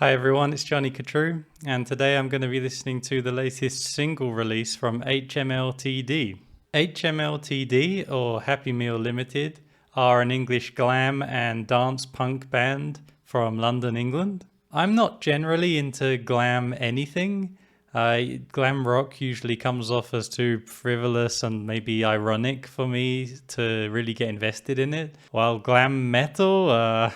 Hi everyone, it's Jonny Khatru, and today I'm going to be listening to the latest single release from HMLTD. HMLTD, or Happy Meal Limited, are an English glam and dance punk band from London, England. I'm not generally into glam anything. Glam rock usually comes off as too frivolous and maybe ironic for me to really get invested in it, while glam metal,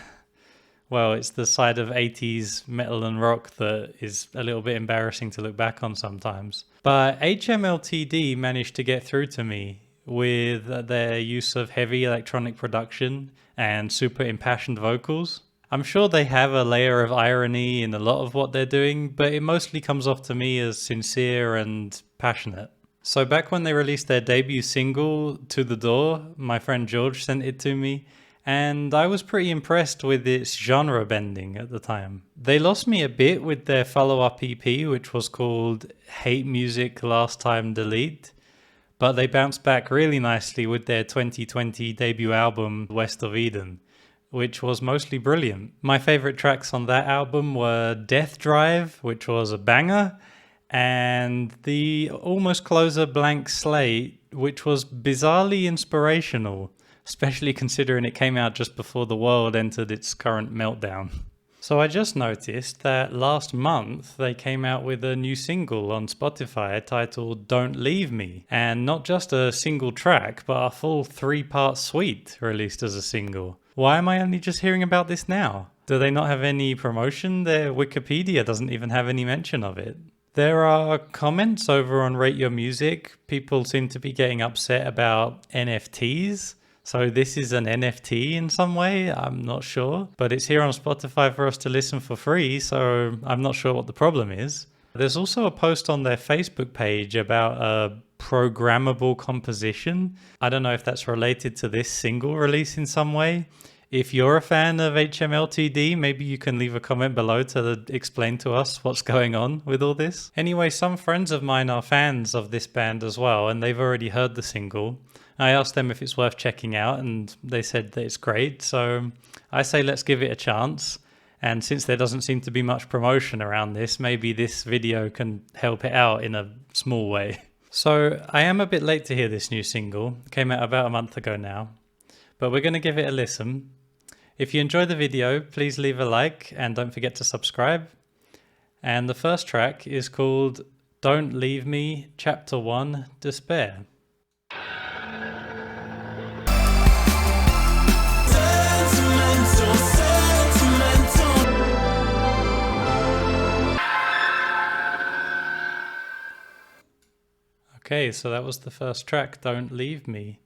well, it's the side of 80s metal and rock that is a little bit embarrassing to look back on sometimes. But HMLTD managed to get through to me with their use of heavy electronic production and super impassioned vocals. I'm sure they have a layer of irony in a lot of what they're doing, but it mostly comes off to me as sincere and passionate. So back when they released their debut single, To The Door, my friend George sent it to me, and I was pretty impressed with its genre bending at the time. They lost me a bit with their follow-up EP, which was called Hate Music Last Time Delete, but they bounced back really nicely with their 2020 debut album, West of Eden, which was mostly brilliant. My favorite tracks on that album were Death Drive, which was a banger, and the almost closer Blank Slate, which was bizarrely inspirational, especially considering it came out just before the world entered its current meltdown. So I just noticed that last month they came out with a new single on Spotify titled Don't Leave Me, and not just a single track, but a full 3-part suite released as a single. Why am I only just hearing about this now? Do they not have any promotion? Their Wikipedia doesn't even have any mention of it. There are comments over on Rate Your Music. People seem to be getting upset about NFTs. So this is an NFT in some way, I'm not sure. But it's here on Spotify for us to listen for free, so I'm not sure what the problem is. There's also a post on their Facebook page about a programmable composition. I don't know if that's related to this single release in some way. If you're a fan of HMLTD, maybe you can leave a comment below to explain to us what's going on with all this. Anyway, some friends of mine are fans of this band as well, and they've already heard the single. I asked them if it's worth checking out, and they said that it's great. So I say let's give it a chance. And since there doesn't seem to be much promotion around this, maybe this video can help it out in a small way. So I am a bit late to hear this new single. It came out about a month ago now, but we're going to give it a listen. If you enjoy the video, please leave a like and don't forget to subscribe. And the first track is called Don't Leave Me, Chapter 1, Despair. Okay, so that was the first track, Don't Leave Me.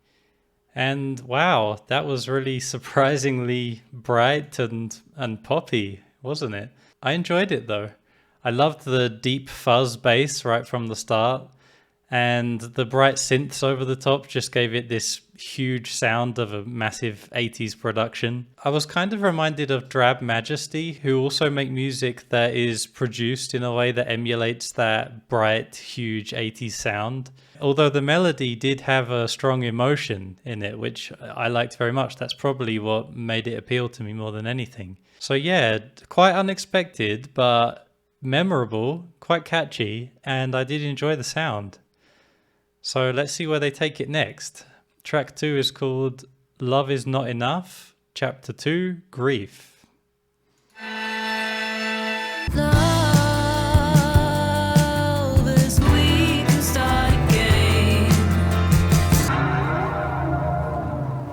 And wow, that was really surprisingly bright and poppy, wasn't it? I enjoyed it though. I loved the deep fuzz bass right from the start, and the bright synths over the top just gave it this huge sound of a massive 80s production. I was kind of reminded of Drab Majesty, who also make music that is produced in a way that emulates that bright, huge 80s sound. Although the melody did have a strong emotion in it, which I liked very much. That's probably what made it appeal to me more than anything. So yeah, quite unexpected, but memorable, quite catchy, and I did enjoy the sound. So let's see where they take it next. Track 2 is called Love Is Not Enough, Chapter 2, Grief.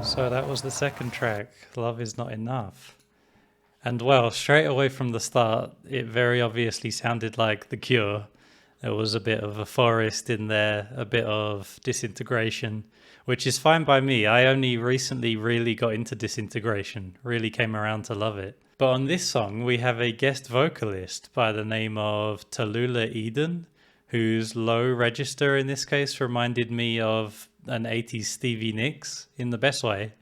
So that was the second track, Love Is Not Enough. And well, straight away from the start, it very obviously sounded like The Cure. There was a bit of a forest in there, a bit of Disintegration, which is fine by me. I only recently really got into Disintegration, really came around to love it. But on this song, we have a guest vocalist by the name of Tallulah Eden, whose low register in this case reminded me of an 80s Stevie Nicks in the best way.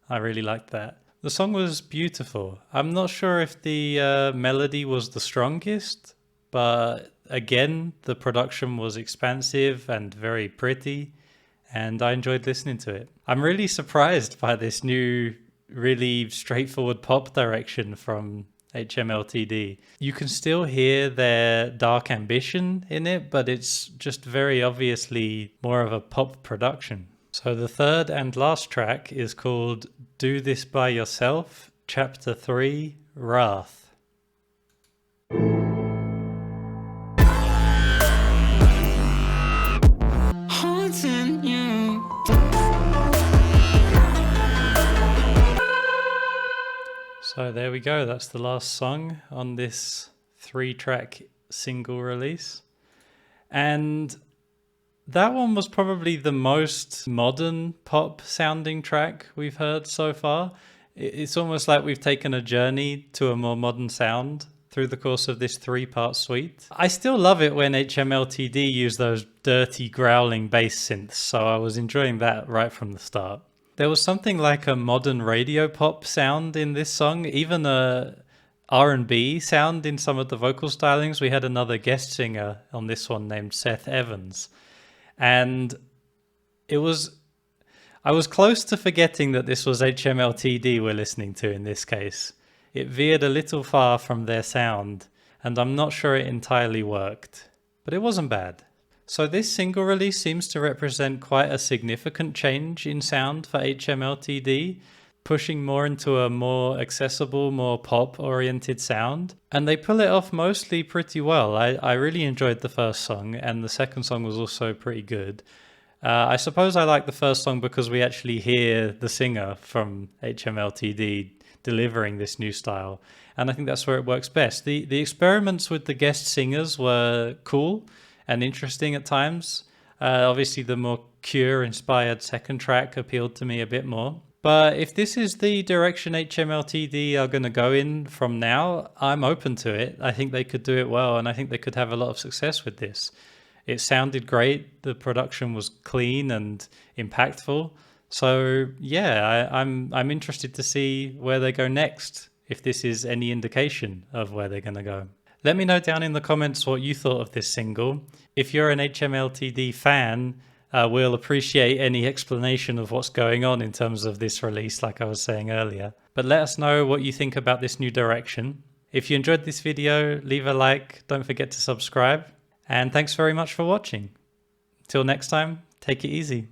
I really liked that. The song was beautiful. I'm not sure if the melody was the strongest, but again, the production was expansive and very pretty, and I enjoyed listening to it. I'm really surprised by this new, really straightforward pop direction from HMLTD. You can still hear their dark ambition in it, but it's just very obviously more of a pop production. So the third and last track is called Do This By Yourself, Chapter 3, Wrath. So there we go, that's the last song on this 3-track single release. And that one was probably the most modern pop sounding track we've heard so far. It's almost like we've taken a journey to a more modern sound through the course of this 3-part suite. I still love it when HMLTD use those dirty growling bass synths, so I was enjoying that right from the start. There was something like a modern radio pop sound in this song, even a R&B sound in some of the vocal stylings. We had another guest singer on this one named Seth Evans. And I was close to forgetting that this was HMLTD we're listening to in this case. It veered a little far from their sound, and I'm not sure it entirely worked, but it wasn't bad. So this single release seems to represent quite a significant change in sound for HMLTD, pushing more into a more accessible, more pop-oriented sound. And they pull it off mostly pretty well. I really enjoyed the first song, and the second song was also pretty good. I suppose I like the first song because we actually hear the singer from HMLTD delivering this new style. And I think that's where it works best. The experiments with the guest singers were cool and interesting at times. Obviously the more Cure-inspired second track appealed to me a bit more. But if this is the direction HMLTD are going to go in from now, I'm open to it. I think they could do it well, and I think they could have a lot of success with this. It sounded great. The production was clean and impactful. So yeah, I'm interested to see where they go next, if this is any indication of where they're going to go. Let me know down in the comments what you thought of this single. If you're an HMLTD fan, we'll appreciate any explanation of what's going on in terms of this release, like I was saying earlier. But let us know what you think about this new direction. If you enjoyed this video, leave a like, don't forget to subscribe, and thanks very much for watching. Till next time, take it easy.